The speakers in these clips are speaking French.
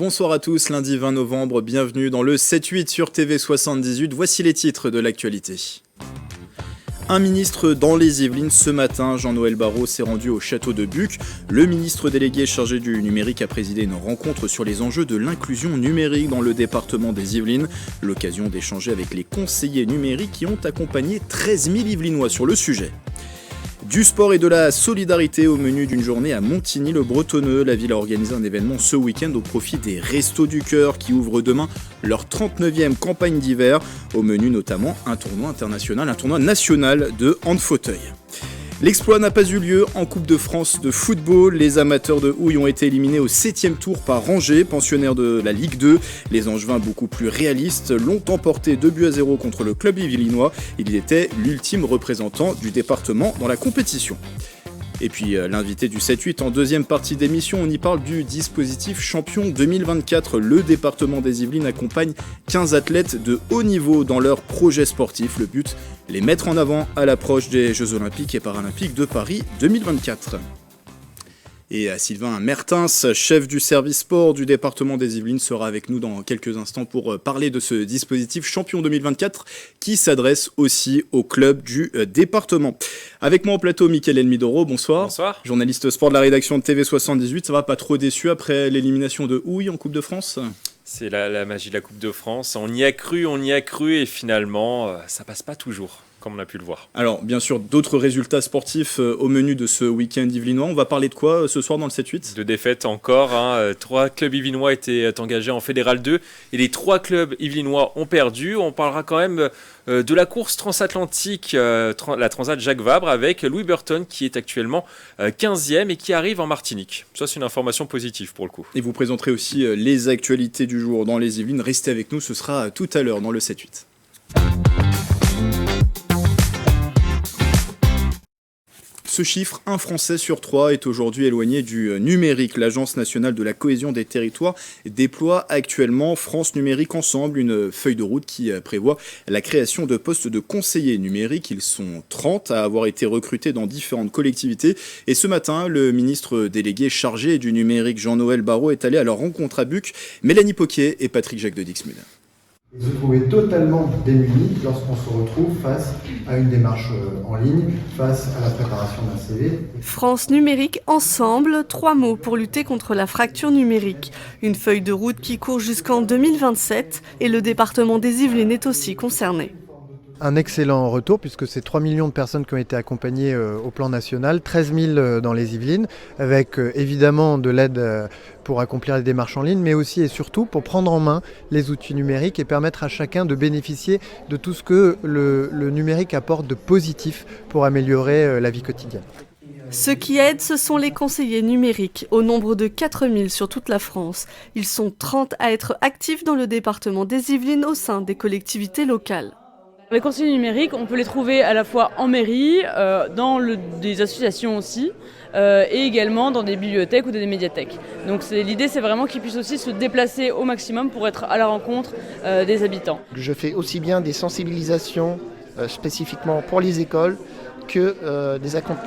Bonsoir à tous, lundi 20 novembre, bienvenue dans le 7-8 sur TV78, voici les titres de l'actualité. Un ministre dans les Yvelines ce matin, Jean-Noël Barrot s'est rendu au château de Buc. Le ministre délégué chargé du numérique a présidé une rencontre sur les enjeux de l'inclusion numérique dans le département des Yvelines. L'occasion d'échanger avec les conseillers numériques qui ont accompagné 13 000 Yvelinois sur le sujet. Du sport et de la solidarité au menu d'une journée à Montigny-le-Bretonneux. La ville a organisé un événement ce week-end au profit des Restos du Cœur qui ouvrent demain leur 39e campagne d'hiver. Au menu notamment un tournoi national de hand-fauteuil. L'exploit n'a pas eu lieu en Coupe de France de football. Les amateurs de houille ont été éliminés au 7e tour par Angers, pensionnaire de la Ligue 2. Les Angevins, beaucoup plus réalistes, l'ont emporté 2-0 contre le club yvelinois. Il était l'ultime représentant du département dans la compétition. Et puis l'invité du 7-8 en deuxième partie d'émission, on y parle du dispositif Champion 2024. Le département des Yvelines accompagne 15 athlètes de haut niveau dans leurs projets sportifs. Le but, les mettre en avant à l'approche des Jeux Olympiques et Paralympiques de Paris 2024. Et Sylvain Mertens, chef du service sport du département des Yvelines, sera avec nous dans quelques instants pour parler de ce dispositif Champion 2024 qui s'adresse aussi au club du département. Avec moi au plateau, Mickaël Elmidoro, bonsoir. Bonsoir. Journaliste sport de la rédaction de TV78, ça va, pas trop déçu après l'élimination de Houille en Coupe de France ? C'est la magie de la Coupe de France. On y a cru et finalement, ça passe pas toujours, comme on a pu le voir. Alors, bien sûr, d'autres résultats sportifs au menu de ce week-end yvelinois. On va parler de quoi ce soir dans le 7-8 ? De défaites encore. 3 clubs yvelinois étaient engagés en Fédéral 2 et les 3 clubs yvelinois ont perdu. On parlera quand même de la course transatlantique, la Transat Jacques Vabre, avec Louis Burton qui est actuellement 15e et qui arrive en Martinique. Ça, c'est une information positive pour le coup. Et vous présenterez aussi les actualités du jour dans les Yvelines. Restez avec nous, ce sera tout à l'heure dans le 7-8. Ce chiffre, 1 Français sur 3 est aujourd'hui éloigné du numérique. L'Agence nationale de la cohésion des territoires déploie actuellement France Numérique Ensemble, une feuille de route qui prévoit la création de postes de conseillers numériques. Ils sont 30 à avoir été recrutés dans différentes collectivités. Et ce matin, le ministre délégué chargé du numérique, Jean-Noël Barrot, est allé à leur rencontre à Buc. Mélanie Poquier et Patrick Jacques de Dixmude. Se trouver totalement démunis lorsqu'on se retrouve face à une démarche en ligne, face à la préparation d'un CV. France Numérique Ensemble, 3 mots pour lutter contre la fracture numérique. Une feuille de route qui court jusqu'en 2027 et le département des Yvelines est aussi concerné. Un excellent retour puisque c'est 3 millions de personnes qui ont été accompagnées au plan national, 13 000 dans les Yvelines, avec évidemment de l'aide pour accomplir les démarches en ligne, mais aussi et surtout pour prendre en main les outils numériques et permettre à chacun de bénéficier de tout ce que le numérique apporte de positif pour améliorer la vie quotidienne. Ceux qui aident, ce sont les conseillers numériques, au nombre de 4 000 sur toute la France. Ils sont 30 à être actifs dans le département des Yvelines au sein des collectivités locales. Les conseillers numériques, on peut les trouver à la fois en mairie, dans des associations aussi, et également dans des bibliothèques ou des médiathèques. Donc l'idée, c'est vraiment qu'ils puissent aussi se déplacer au maximum pour être à la rencontre des habitants. Je fais aussi bien des sensibilisations spécifiquement pour les écoles que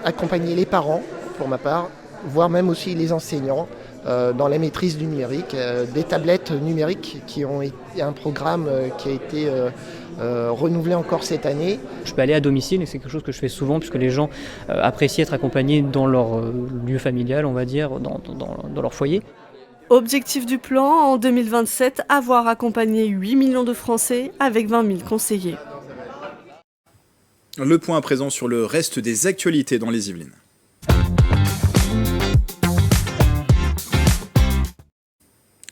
accompagner les parents, pour ma part, voire même aussi les enseignants dans la maîtrise du numérique, des tablettes numériques qui ont été un programme qui a été renouvelé encore cette année. Je peux aller à domicile et c'est quelque chose que je fais souvent puisque les gens apprécient être accompagnés dans leur lieu familial, on va dire, dans leur foyer. Objectif du plan, en 2027, avoir accompagné 8 millions de Français avec 20 000 conseillers. Le point à présent sur le reste des actualités dans les Yvelines.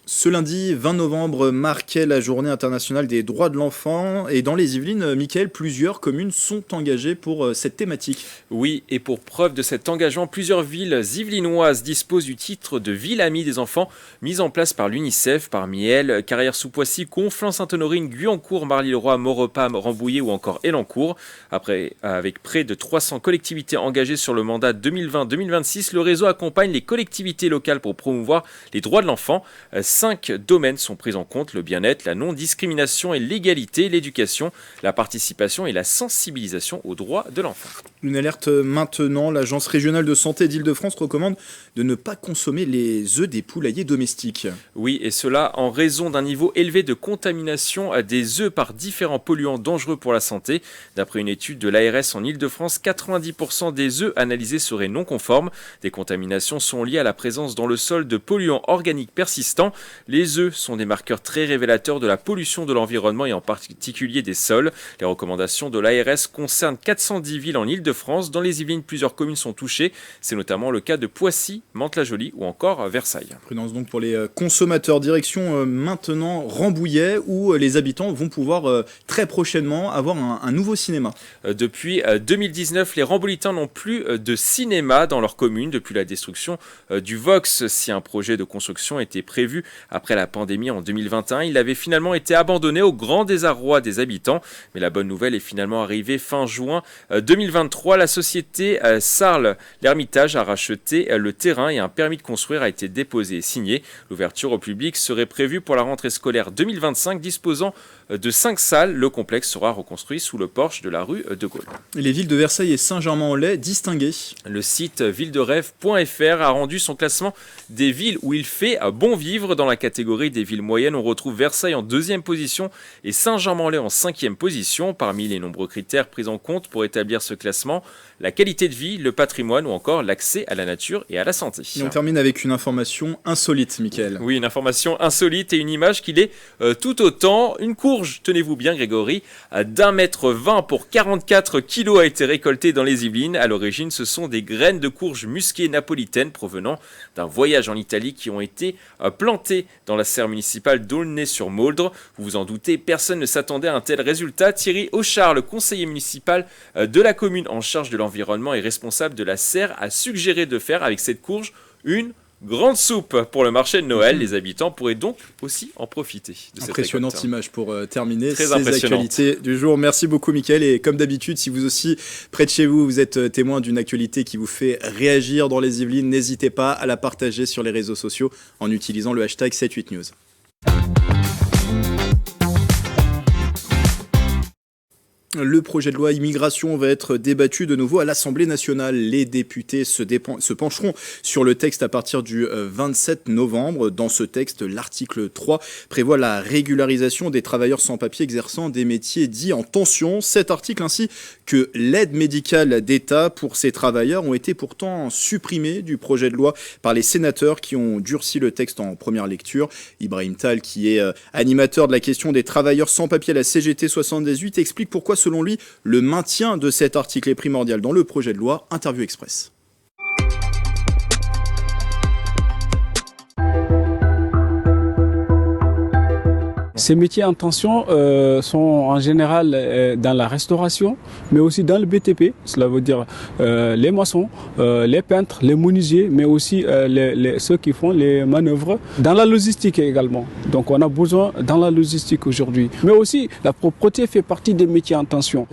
Ce lundi 20 novembre marquait la journée internationale des droits de l'enfant et dans les Yvelines, Mickaël, plusieurs communes sont engagées pour cette thématique. Oui, et pour preuve de cet engagement, plusieurs villes yvelinoises disposent du titre de ville amie des enfants mis en place par l'UNICEF. Parmi elles, Carrière-sous-Poissy, Conflans-Sainte-Honorine, Guyancourt, Marly-le-Roi, Maurepas, Rambouillet ou encore Elancourt. Après, avec près de 300 collectivités engagées sur le mandat 2020-2026, le réseau accompagne les collectivités locales pour promouvoir les droits de l'enfant. 5 domaines sont pris en compte: le bien-être, la non-discrimination et l'égalité, l'éducation, la participation et la sensibilisation aux droits de l'enfant. Une alerte maintenant, l'Agence régionale de santé d'Île-de-France recommande de ne pas consommer les œufs des poulaillers domestiques. Oui, et cela en raison d'un niveau élevé de contamination des œufs par différents polluants dangereux pour la santé. D'après une étude de l'ARS en Île-de-France, 90% des œufs analysés seraient non conformes. Des contaminations sont liées à la présence dans le sol de polluants organiques persistants. Les œufs sont des marqueurs très révélateurs de la pollution de l'environnement et en particulier des sols. Les recommandations de l'ARS concernent 410 villes en Île-de-France. Dans les Yvelines, plusieurs communes sont touchées. C'est notamment le cas de Poissy, Mantes-la-Jolie ou encore Versailles. Prudence donc pour les consommateurs. Direction maintenant Rambouillet où les habitants vont pouvoir très prochainement avoir un nouveau cinéma. Depuis 2019, les Rambolitains n'ont plus de cinéma dans leur commune depuis la destruction du Vox. Si un projet de construction était prévu après la pandémie en 2021, il avait finalement été abandonné au grand désarroi des habitants. Mais la bonne nouvelle est finalement arrivée fin juin 2023. La société Sarles l'Hermitage a racheté le terrain et un permis de construire a été déposé et signé. L'ouverture au public serait prévue pour la rentrée scolaire 2025, disposant de 5 salles. Le complexe sera reconstruit sous le porche de la rue de Gaulle. Les villes de Versailles et Saint-Germain-en-Laye distinguées. Le site villederev.fr a rendu son classement des villes où il fait bon vivre. Dans la catégorie des villes moyennes, on retrouve Versailles en 2e position et Saint-Germain-en-Laye en 5e position. Parmi les nombreux critères pris en compte pour établir ce classement, la qualité de vie, le patrimoine ou encore l'accès à la nature et à la santé. Et on termine avec une information insolite, Mickaël. Oui, une information insolite et une image qui l'est tout autant. Une courge, tenez-vous bien Grégory, d'1,20 m pour 44 kg a été récoltée dans les Yvelines. À l'origine, ce sont des graines de courge musquée napolitaine provenant d'un voyage en Italie qui ont été plantées dans la serre municipale d'Aulnay-sur-Mauldre. Vous vous en doutez, personne ne s'attendait à un tel résultat. Thierry Auchard, le conseiller municipal de la commune en charge de l'environnement et responsable de la serre, a suggéré de faire avec cette courge une grande soupe pour le marché de Noël. Les habitants pourraient donc aussi en profiter de cette impressionnante image pour terminer Très ces actualités du jour. Merci beaucoup Mickaël, et comme d'habitude, si vous aussi près de chez vous, vous êtes témoin d'une actualité qui vous fait réagir dans les Yvelines, n'hésitez pas à la partager sur les réseaux sociaux en utilisant le hashtag 78news. Le projet de loi immigration va être débattu de nouveau à l'Assemblée nationale. Les députés se pencheront sur le texte à partir du 27 novembre. Dans ce texte, l'article 3 prévoit la régularisation des travailleurs sans papier exerçant des métiers dits en tension. Cet article ainsi que l'aide médicale d'État pour ces travailleurs ont été pourtant supprimés du projet de loi par les sénateurs qui ont durci le texte en première lecture. Ibrahim Tal, qui est animateur de la question des travailleurs sans papier à la CGT 78, explique pourquoi selon lui, le maintien de cet article est primordial dans le projet de loi. Interview Express. Ces métiers en tension sont en général dans la restauration, mais aussi dans le BTP. Cela veut dire les maçons, les peintres, les menuisiers, mais aussi ceux qui font les manœuvres. Dans la logistique également. Donc on a besoin dans la logistique aujourd'hui. Mais aussi la propreté fait partie des métiers en tension.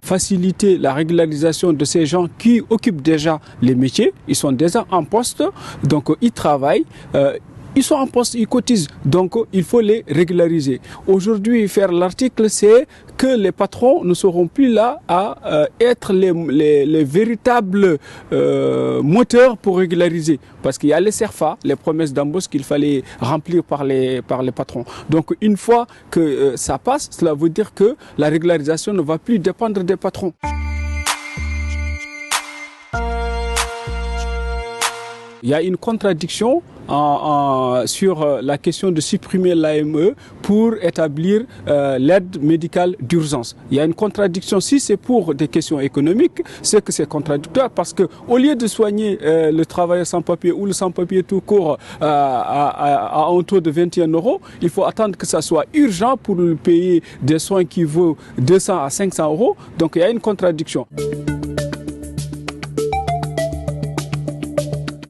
Faciliter la régularisation de ces gens qui occupent déjà les métiers, ils sont déjà en poste, donc ils travaillent, ils sont en poste, ils cotisent, donc il faut les régulariser. Aujourd'hui, faire l'article, c'est que les patrons ne seront plus là à être les véritables moteurs pour régulariser. Parce qu'il y a les CERFA, les promesses d'embauche qu'il fallait remplir par les patrons. Donc une fois que ça passe, cela veut dire que la régularisation ne va plus dépendre des patrons. Il y a une contradiction sur la question de supprimer l'AME pour établir l'aide médicale d'urgence. Il y a une contradiction. Si c'est pour des questions économiques, c'est que c'est contradictoire parce que au lieu de soigner le travailleur sans papier ou le sans-papier tout court à un taux de 21 €, il faut attendre que ça soit urgent pour lui payer des soins qui vaut 200 à 500 €. Donc il y a une contradiction.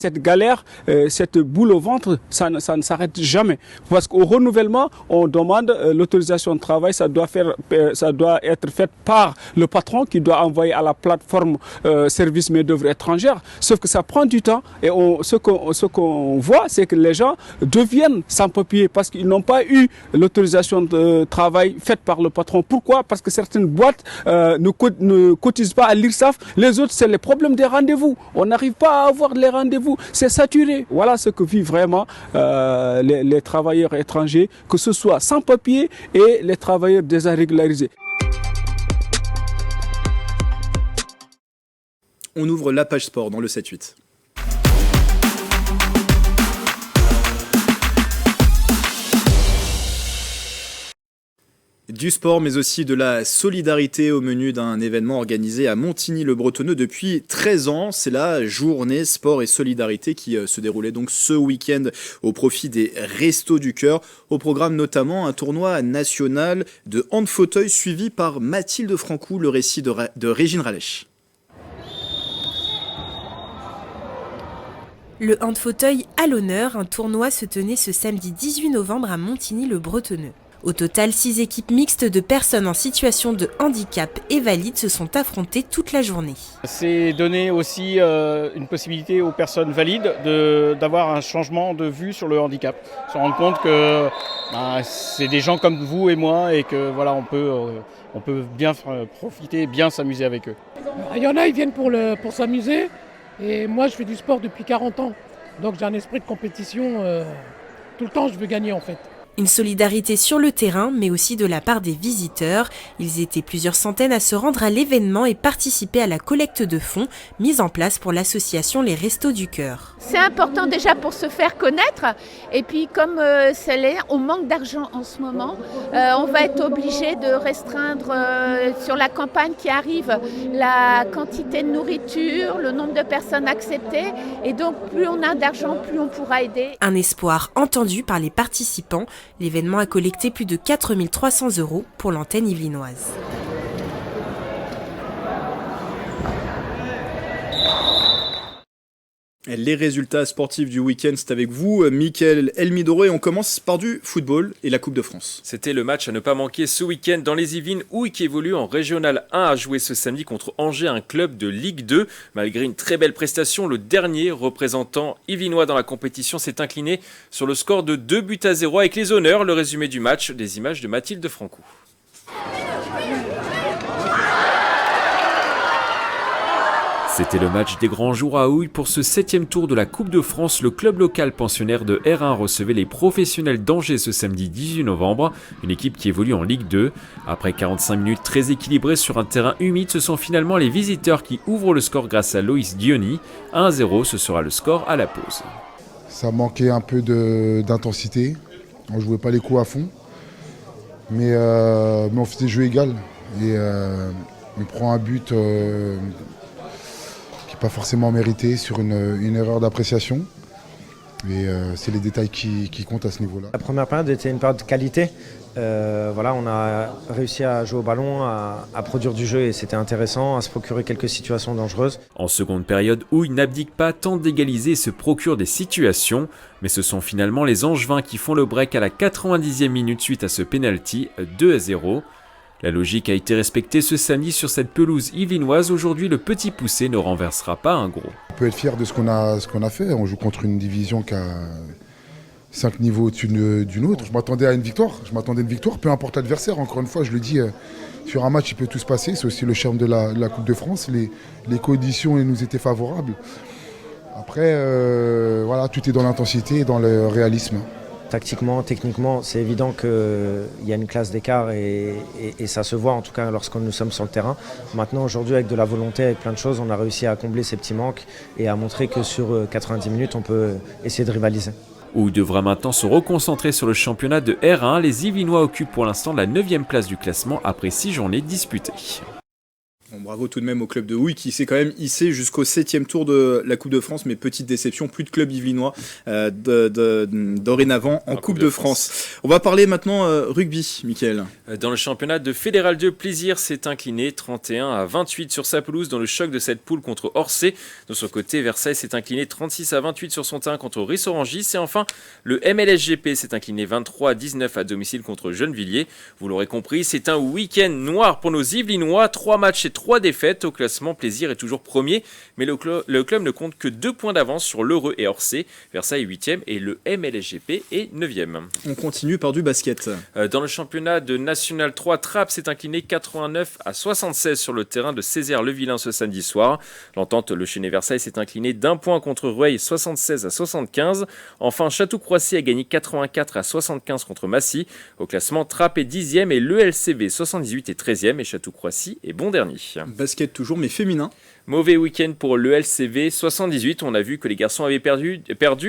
Cette galère, cette boule au ventre, ça ne s'arrête jamais. Parce qu'au renouvellement, on demande l'autorisation de travail, ça doit être fait par le patron qui doit envoyer à la plateforme service main-d'œuvre étrangère. Sauf que ça prend du temps et ce qu'on voit, c'est que les gens deviennent sans-papiers parce qu'ils n'ont pas eu l'autorisation de travail faite par le patron. Pourquoi? Parce que certaines boîtes ne cotisent pas à l'URSSAF. Les autres, c'est les problèmes des rendez-vous. On n'arrive pas à avoir les rendez-vous. C'est saturé. Voilà ce que vivent vraiment les travailleurs étrangers, que ce soit sans-papiers et les travailleurs déjà régularisés. On ouvre la page sport dans le 7-8. Du sport, mais aussi de la solidarité au menu d'un événement organisé à Montigny-le-Bretonneux depuis 13 ans. C'est la journée sport et solidarité qui se déroulait donc ce week-end au profit des Restos du Cœur. Au programme notamment un tournoi national de hand-fauteuil suivi par Mathilde Francou, le récit de Régine Ralech. Le hand-fauteuil à l'honneur, un tournoi se tenait ce samedi 18 novembre à Montigny-le-Bretonneux. Au total, 6 équipes mixtes de personnes en situation de handicap et valides se sont affrontées toute la journée. C'est donner aussi une possibilité aux personnes valides d'avoir un changement de vue sur le handicap. Se rendre compte que c'est des gens comme vous et moi et que voilà, on peut bien profiter, bien s'amuser avec eux. Il y en a, ils viennent pour s'amuser et moi je fais du sport depuis 40 ans. Donc j'ai un esprit de compétition, tout le temps je veux gagner en fait. Une solidarité sur le terrain, mais aussi de la part des visiteurs. Ils étaient plusieurs centaines à se rendre à l'événement et participer à la collecte de fonds mise en place pour l'association Les Restos du Cœur. C'est important déjà pour se faire connaître. Et puis comme on manque d'argent en ce moment, on va être obligé de restreindre sur la campagne qui arrive la quantité de nourriture, le nombre de personnes acceptées. Et donc plus on a d'argent, plus on pourra aider. Un espoir entendu par les participants. L'événement a collecté plus de 4 300 € pour l'antenne yvelinoise. Les résultats sportifs du week-end, c'est avec vous, Mickaël Elmidoro, et on commence par du football et la Coupe de France. C'était le match à ne pas manquer ce week-end dans les Yvelines, Houille qui évolue en Régional 1 a joué ce samedi contre Angers, un club de Ligue 2. Malgré une très belle prestation, le dernier représentant yvelinois dans la compétition s'est incliné sur le score de 2-0 avec les honneurs. Le résumé du match, des images de Mathilde Francou. C'était le match des grands jours à Houille pour ce 7e tour de la Coupe de France. Le club local pensionnaire de R1 recevait les professionnels d'Angers ce samedi 18 novembre, une équipe qui évolue en Ligue 2. Après 45 minutes très équilibrées sur un terrain humide, ce sont finalement les visiteurs qui ouvrent le score grâce à Loïs Diony. 1-0, ce sera le score à la pause. Ça manquait un peu d'intensité, on ne jouait pas les coups à fond, mais on faisait jeu égal et on prend un but pas forcément mérité sur une erreur d'appréciation. Et c'est les détails qui comptent à ce niveau-là. La première période était une période de qualité. On a réussi à jouer au ballon, à produire du jeu et c'était intéressant, à se procurer quelques situations dangereuses. En seconde période, Houille n'abdique pas, tente d'égaliser et se procure des situations. Mais ce sont finalement les Angevins qui font le break à la 90e minute suite à ce penalty, 2-0. La logique a été respectée ce samedi sur cette pelouse yvelinoise. Aujourd'hui, le petit poussé ne renversera pas un gros. On peut être fier de ce qu'on a fait. On joue contre une division qui a 5 niveaux au-dessus d'une autre. Je m'attendais à une victoire. Peu importe l'adversaire. Encore une fois, je le dis, sur un match, il peut tout se passer. C'est aussi le charme de la Coupe de France. Les conditions nous étaient favorables. Après, tout est dans l'intensité et dans le réalisme. Tactiquement, techniquement, c'est évident qu'il y a une classe d'écart et ça se voit en tout cas lorsque nous sommes sur le terrain. Maintenant, aujourd'hui, avec de la volonté, avec plein de choses, on a réussi à combler ces petits manques et à montrer que sur 90 minutes, on peut essayer de rivaliser. Houille devra maintenant se reconcentrer sur le championnat de R1. Les Yvelinois occupent pour l'instant la 9e place du classement après 6 journées disputées. Bon, bravo tout de même au club de Houille qui s'est quand même hissé jusqu'au 7e tour de la Coupe de France, mais petite déception, plus de club yvelinois dorénavant en Coupe de France. On va parler maintenant rugby, Mickaël. Dans le championnat de Fédéral 2, Plaisir s'est incliné 31-28 sur sa pelouse dans le choc de cette poule contre Orsay. De son côté, Versailles s'est incliné 36-28 sur son terrain contre Rissorangis. Et enfin, le MLSGP s'est incliné 23-19 à domicile contre Gennevilliers. Vous l'aurez compris, c'est un week-end noir pour nos Yvelinois. 3 matchs et 3 défaites. Au classement, Plaisir est toujours premier, mais le club ne compte que 2 points d'avance sur l'Heureux et Orsay. Versailles est 8e et le MLSGP est 9e. On continue par du basket. Dans le championnat de National 3, Trappes s'est incliné 89-76 sur le terrain de Césaire-le-Vilain ce samedi soir. L'entente Le Chesnay-Versailles s'est incliné d'1 point contre Rueil 76-75. Enfin, Château-Croissy a gagné 84-75 contre Massy. Au classement, Trappes est 10e et l'ELCV 78 est 13e et Château-Croissy est bon dernier. Basket toujours, mais féminin. Mauvais week-end pour l'ELCV 78. On a vu que les garçons avaient perdu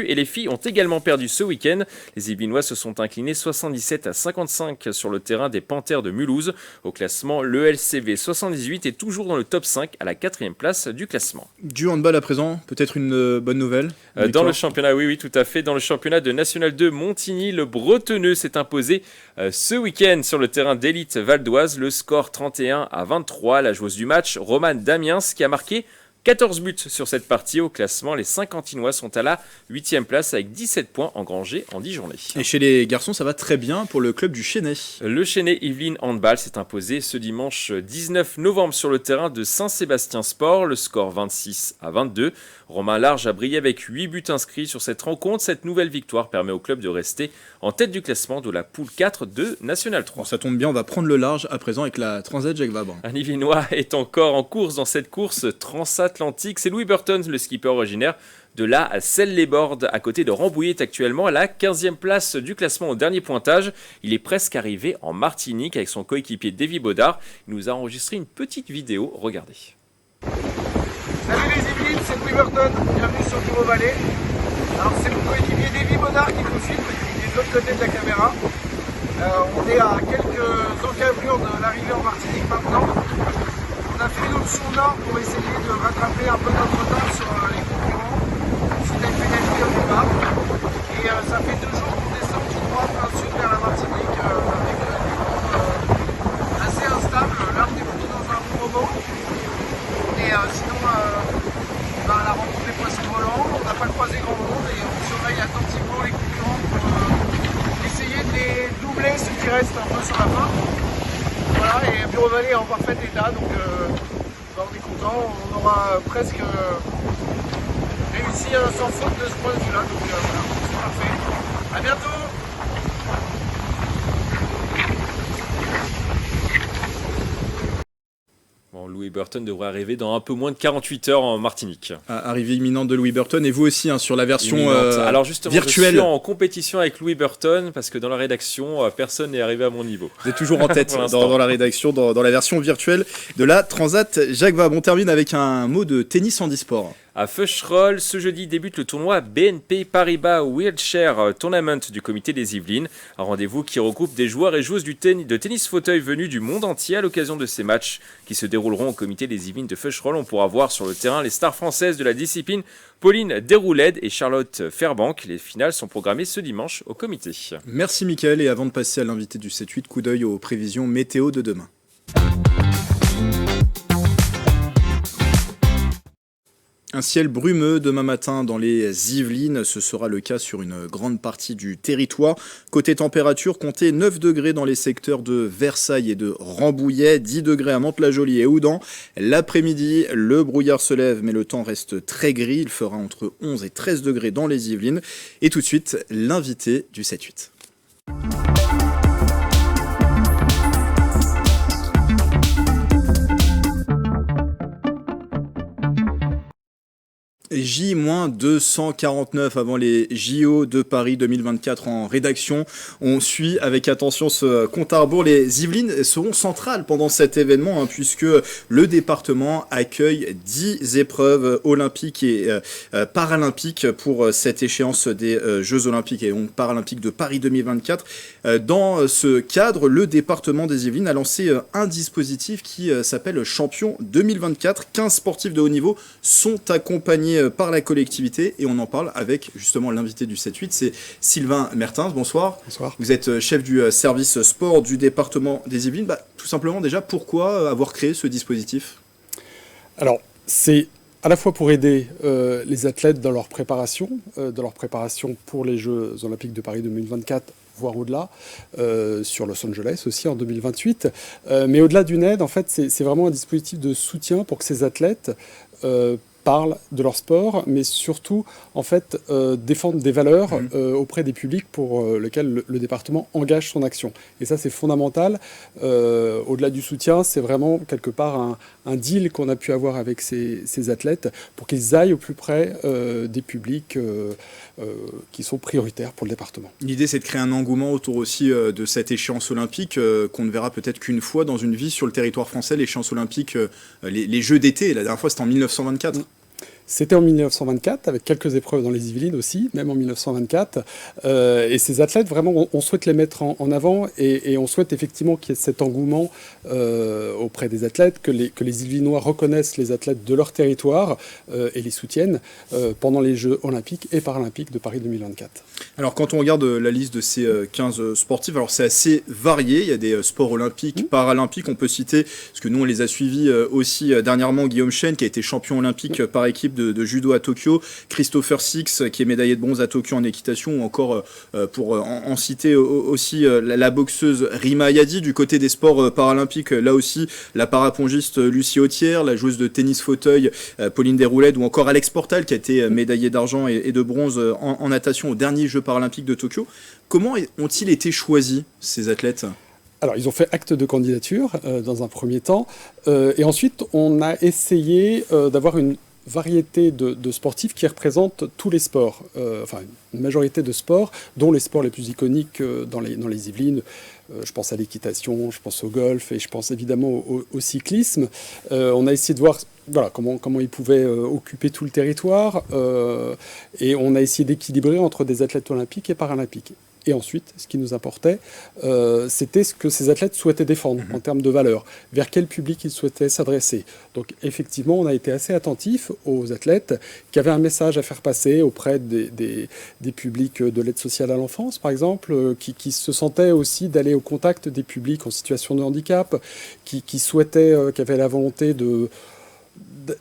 et les filles ont également perdu ce week-end. Les Yvelinois se sont inclinés 77-55 sur le terrain des Panthères de Mulhouse. Au classement, l'ELCV 78 est toujours dans le top 5 à la 4e place du classement. Du handball à présent, peut-être une bonne nouvelle dans le championnat, oui, tout à fait. Dans le championnat de National 2, Montigny, le Bretonneux s'est imposé ce week-end sur le terrain d'élite valdoise. Le score 31-23. La joueuse du match, Romane Damiens, qui a marqué 14 buts sur cette partie. Au classement, les Saint-Quentinois sont à la 8e place avec 17 points engrangés en 10 journées. Et chez les garçons, ça va très bien pour le club du Chesnay. Le Chesnay Yvelines Handball s'est imposé ce dimanche 19 novembre sur le terrain de Saint-Sébastien Sport. Le score 26-22. Romain Large a brillé avec 8 buts inscrits sur cette rencontre. Cette nouvelle victoire permet au club de rester en tête du classement de la poule 4 de National 3. Bon, ça tombe bien, on va prendre le large à présent avec la Transat Jacques Vabre. Un Yvelinois est encore en course dans cette course transatlantique. C'est Louis Burton, le skipper originaire de la Celles-les-Bordes, à côté de Rambouillet, est actuellement à la 15e place du classement au dernier pointage. Il est presque arrivé en Martinique avec son coéquipier Davy Baudard. Il nous a enregistré une petite vidéo, regardez. Salut les Yvelines, c'est Louis Burton, bienvenue sur Bureau Vallée. Alors c'est mon coéquipier Davy Baudard qui nous filme, il est de l'autre côté de la caméra. On est à quelques encablures de l'arrivée en Martinique maintenant. On a fait une option nord pour essayer de rattraper un peu notre retard sur les concurrents. C'était une pénalité au départ. Et ça fait 2 jours qu'on descend tout droit plein sud vers la Martinique avec des temps assez instables. Là on est plutôt dans un bon moment. Et sinon la rencontre des poissons volants, on n'a pas croisé grand monde et on surveille attentivement les concurrents pour essayer de les doubler ceux qui restent un peu sur la fin. Voilà, et Bureau Vallée est en parfait état, donc on est content, on aura presque réussi sans faute de ce point de vue-là, donc voilà, c'est parfait. A bientôt. Bon, Louis Burton devrait arriver dans un peu moins de 48 heures en Martinique. Arrivée imminente de Louis Burton, et vous aussi sur la version Alors justement, virtuelle. Je suis en compétition avec Louis Burton parce que dans la rédaction, personne n'est arrivé à mon niveau. Vous êtes toujours en tête dans la rédaction, dans la version virtuelle de la Transat Jacques Vabre. On termine avec un mot de tennis handisport. À Feucherolles, ce jeudi débute le tournoi BNP Paribas Wheelchair Tournament du comité des Yvelines. Un rendez-vous qui regroupe des joueurs et joueuses de tennis fauteuil venus du monde entier. À l'occasion de ces matchs qui se dérouleront au comité des Yvelines de Feucherolles, on pourra voir sur le terrain les stars françaises de la discipline, Pauline Desrouledes et Charlotte Fairbank. Les finales sont programmées ce dimanche au comité. Merci Mickaël, et avant de passer à l'invité du 7-8, coup d'œil aux prévisions météo de demain. Un ciel brumeux demain matin dans les Yvelines, ce sera le cas sur une grande partie du territoire. Côté température, comptez 9 degrés dans les secteurs de Versailles et de Rambouillet, 10 degrés à Mantes-la-Jolie et Houdan. L'après-midi, le brouillard se lève mais le temps reste très gris, il fera entre 11 et 13 degrés dans les Yvelines. Et tout de suite, l'invité du 7-8. J-249 avant les JO de Paris 2024 en rédaction. On suit avec attention ce compte à rebours. Les Yvelines seront centrales pendant cet événement puisque le département accueille 10 épreuves olympiques et paralympiques pour cette échéance des Jeux olympiques et paralympiques de Paris 2024. Dans ce cadre, le département des Yvelines a lancé un dispositif qui s'appelle Champion 2024. 15 sportifs de haut niveau sont accompagnés par la collectivité et on en parle avec justement l'invité du 7-8, c'est Sylvain Mertens. Bonsoir. Bonsoir. Vous êtes chef du service sport du département des Yvelines. Tout simplement déjà, pourquoi avoir créé ce dispositif ? Alors, c'est à la fois pour aider les athlètes dans leur préparation pour les Jeux Olympiques de Paris 2024, voire au-delà, sur Los Angeles aussi en 2028. Mais au-delà d'une aide, en fait, c'est vraiment un dispositif de soutien pour que ces athlètes parlent de leur sport, mais surtout, en fait, défendent des valeurs auprès des publics pour lesquels le département engage son action. Et ça, c'est fondamental. Au-delà du soutien, c'est vraiment quelque part un deal qu'on a pu avoir avec ces athlètes pour qu'ils aillent au plus près des publics qui sont prioritaires pour le département. L'idée, c'est de créer un engouement autour aussi de cette échéance olympique qu'on ne verra peut-être qu'une fois dans une vie sur le territoire français, l'échéance olympique, les Jeux d'été. La dernière fois, c'était en 1924. C'était en 1924, avec quelques épreuves dans les Yvelines aussi, même en 1924. Et ces athlètes, vraiment, on souhaite les mettre en avant et on souhaite effectivement qu'il y ait cet engouement auprès des athlètes, que les Yvelinois reconnaissent les athlètes de leur territoire et les soutiennent pendant les Jeux olympiques et paralympiques de Paris 2024. Alors, quand on regarde la liste de ces 15 sportifs, alors c'est assez varié. Il y a des sports olympiques, paralympiques. On peut citer, parce que nous, on les a suivis aussi dernièrement, Guillaume Chêne, qui a été champion olympique par équipe de judo à Tokyo, Christopher Six qui est médaillé de bronze à Tokyo en équitation, ou encore pour en citer aussi la boxeuse Rima Yadi. Du côté des sports paralympiques, là aussi la parapongiste Lucie Autière, la joueuse de tennis fauteuil Pauline Desrouledes, ou encore Alex Portal qui a été médaillé d'argent et de bronze en natation au dernier Jeux paralympiques de Tokyo. Comment ont-ils été choisis, ces athlètes ? Alors, ils ont fait acte de candidature dans un premier temps, et ensuite on a essayé d'avoir une variété de sportifs qui représentent tous les sports, enfin une majorité de sports, dont les sports les plus iconiques dans les Yvelines. Je pense à l'équitation, je pense au golf et je pense évidemment au cyclisme. On a essayé de voir comment ils pouvaient occuper tout le territoire et on a essayé d'équilibrer entre des athlètes olympiques et paralympiques. Et ensuite, ce qui nous importait, c'était ce que ces athlètes souhaitaient défendre en termes de valeurs, vers quel public ils souhaitaient s'adresser. Donc effectivement, on a été assez attentifs aux athlètes qui avaient un message à faire passer auprès des publics de l'aide sociale à l'enfance, par exemple, qui se sentaient aussi d'aller au contact des publics en situation de handicap, qui souhaitaient, qui avaient la volonté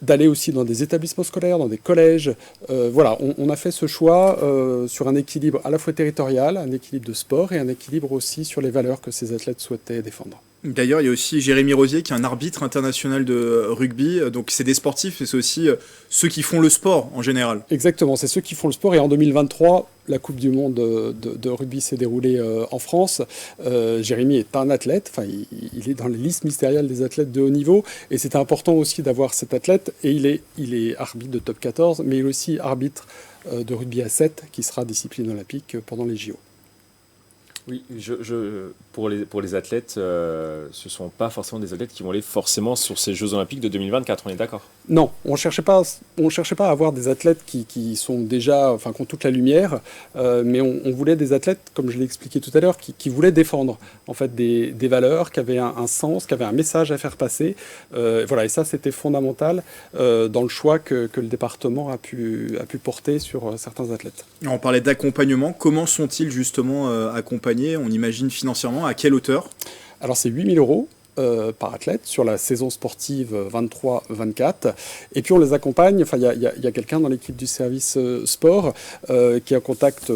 d'aller aussi dans des établissements scolaires, dans des collèges. Voilà, on a fait ce choix sur un équilibre à la fois territorial, un équilibre de sport et un équilibre aussi sur les valeurs que ces athlètes souhaitaient défendre. D'ailleurs, il y a aussi Jérémy Rosier qui est un arbitre international de rugby. Donc c'est des sportifs et c'est aussi ceux qui font le sport en général. Exactement, c'est ceux qui font le sport. Et en 2023, la Coupe du Monde de rugby s'est déroulée en France. Jérémy est un athlète, enfin, il est dans les listes ministérielles des athlètes de haut niveau. Et c'était important aussi d'avoir cet athlète. Et il est arbitre de top 14, mais il est aussi arbitre de rugby à 7, qui sera discipline olympique pendant les JO. Oui, pour les athlètes, ce ne sont pas forcément des athlètes qui vont aller forcément sur ces Jeux Olympiques de 2024, on est d'accord ? Non, on ne cherchait pas à avoir des athlètes qui sont déjà, enfin, qui ont toute la lumière, mais on voulait des athlètes, comme je l'ai expliqué tout à l'heure, qui voulaient défendre en fait des valeurs, qui avaient un sens, qui avaient un message à faire passer. Voilà, et ça, c'était fondamental dans le choix que le département a pu porter sur certains athlètes. On parlait d'accompagnement. Comment sont-ils justement accompagnés ? On imagine financièrement à quelle hauteur ? Alors c'est 8 000 € par athlète sur la saison sportive 23-24. Et puis on les accompagne, enfin il y a quelqu'un dans l'équipe du service sport qui est en contact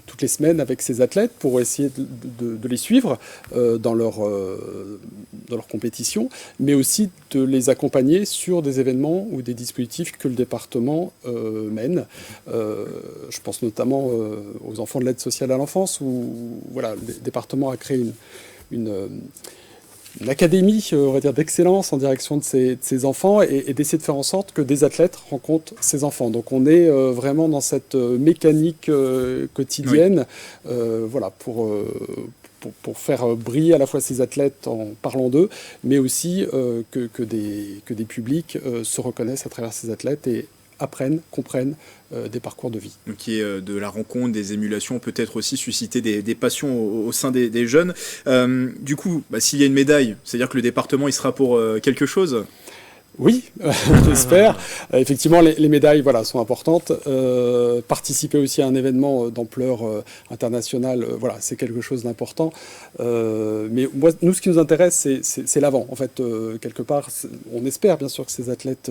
toutes les semaines avec ces athlètes pour essayer de les suivre dans leur compétition, mais aussi de les accompagner sur des événements ou des dispositifs que le département mène. Je pense notamment aux enfants de l'aide sociale à l'enfance où voilà, le département a créé une académie, on va dire, d'excellence en direction de ces enfants et d'essayer de faire en sorte que des athlètes rencontrent ces enfants. Donc on est vraiment dans cette mécanique quotidienne, voilà, pour faire briller à la fois ces athlètes en parlant d'eux, mais aussi que des publics se reconnaissent à travers ces athlètes et apprennent, comprennent des parcours de vie. Donc, il y a de la rencontre, des émulations, peut-être aussi susciter des passions au sein des jeunes. Du coup, s'il y a une médaille, c'est-à-dire que le département, il sera pour quelque chose ? Oui, j'espère. Effectivement, les médailles, voilà, sont importantes. Participer aussi à un événement d'ampleur internationale, voilà, c'est quelque chose d'important. Mais moi, nous, ce qui nous intéresse, c'est l'avant. En fait, quelque part, on espère bien sûr que ces athlètes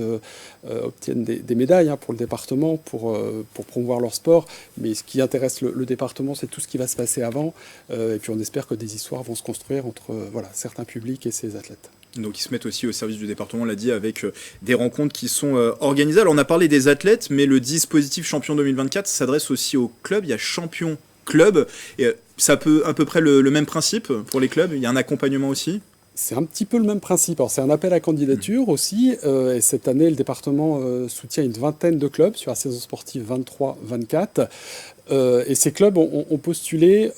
obtiennent des médailles pour le département, pour promouvoir leur sport. Mais ce qui intéresse le département, c'est tout ce qui va se passer avant. Et puis, on espère que des histoires vont se construire entre certains publics et ces athlètes. Donc ils se mettent aussi au service du département, on l'a dit, avec des rencontres qui sont organisées. Alors on a parlé des athlètes, mais le dispositif Champion 2024 s'adresse aussi aux clubs. Il y a Champion Club, et ça peut à peu près le même principe pour les clubs. Il y a un accompagnement aussi. C'est un petit peu le même principe. Alors, c'est un appel à candidature aussi. Et cette année, le département soutient une vingtaine de clubs sur la saison sportive 23-24. Et ces clubs ont postulé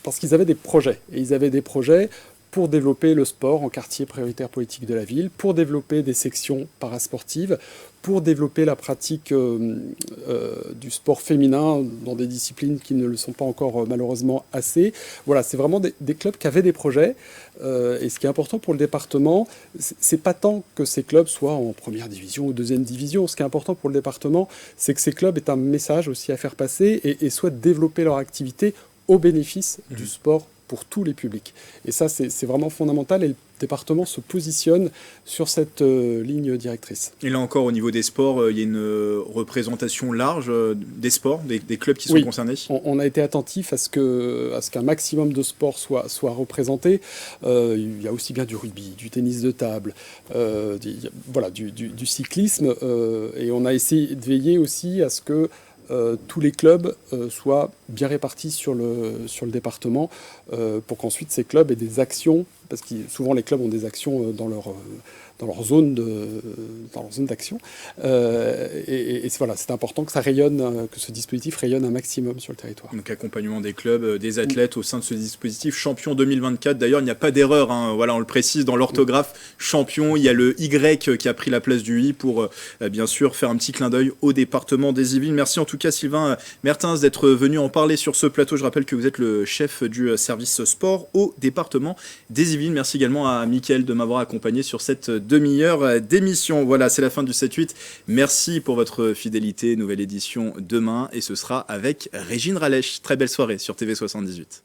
parce qu'ils avaient des projets. Et ils avaient des projets pour développer le sport en quartier prioritaire politique de la ville, pour développer des sections parasportives, pour développer la pratique du sport féminin dans des disciplines qui ne le sont pas encore malheureusement assez. Voilà, c'est vraiment des clubs qui avaient des projets. Et ce qui est important pour le département, c'est pas tant que ces clubs soient en première division ou deuxième division. Ce qui est important pour le département, c'est que ces clubs aient un message aussi à faire passer et souhaitent développer leur activité au bénéfice du sport pour tous les publics. Et ça, c'est vraiment fondamental et le département se positionne sur cette ligne directrice. Et là encore, au niveau des sports, il y a une représentation large des sports, des clubs qui sont concernés. On a été attentif à ce qu'un maximum de sports soit représenté. Il y a aussi bien du rugby, du tennis de table, du cyclisme. Et on a essayé de veiller aussi à ce que tous les clubs soient bien répartis sur le département pour qu'ensuite ces clubs aient des actions, parce que souvent les clubs ont des actions dans leur zone d'action. Et voilà, c'est important que ça rayonne, que ce dispositif rayonne un maximum sur le territoire. Donc accompagnement des clubs, des athlètes au sein de ce dispositif Champion 2024. D'ailleurs, il n'y a pas d'erreur, voilà, on le précise dans l'orthographe. Champion, il y a le Y qui a pris la place du I pour bien sûr faire un petit clin d'œil au département des Yvelines. Merci en tout cas Sylvain Mertens d'être venu en parler sur ce plateau. Je rappelle que vous êtes le chef du service sport au département des Yvelines. Merci également à Mickaël de m'avoir accompagné sur cette demi-heure d'émission. Voilà, c'est la fin du 7-8. Merci pour votre fidélité. Nouvelle édition demain et ce sera avec Régine Ralech. Très belle soirée sur TV78.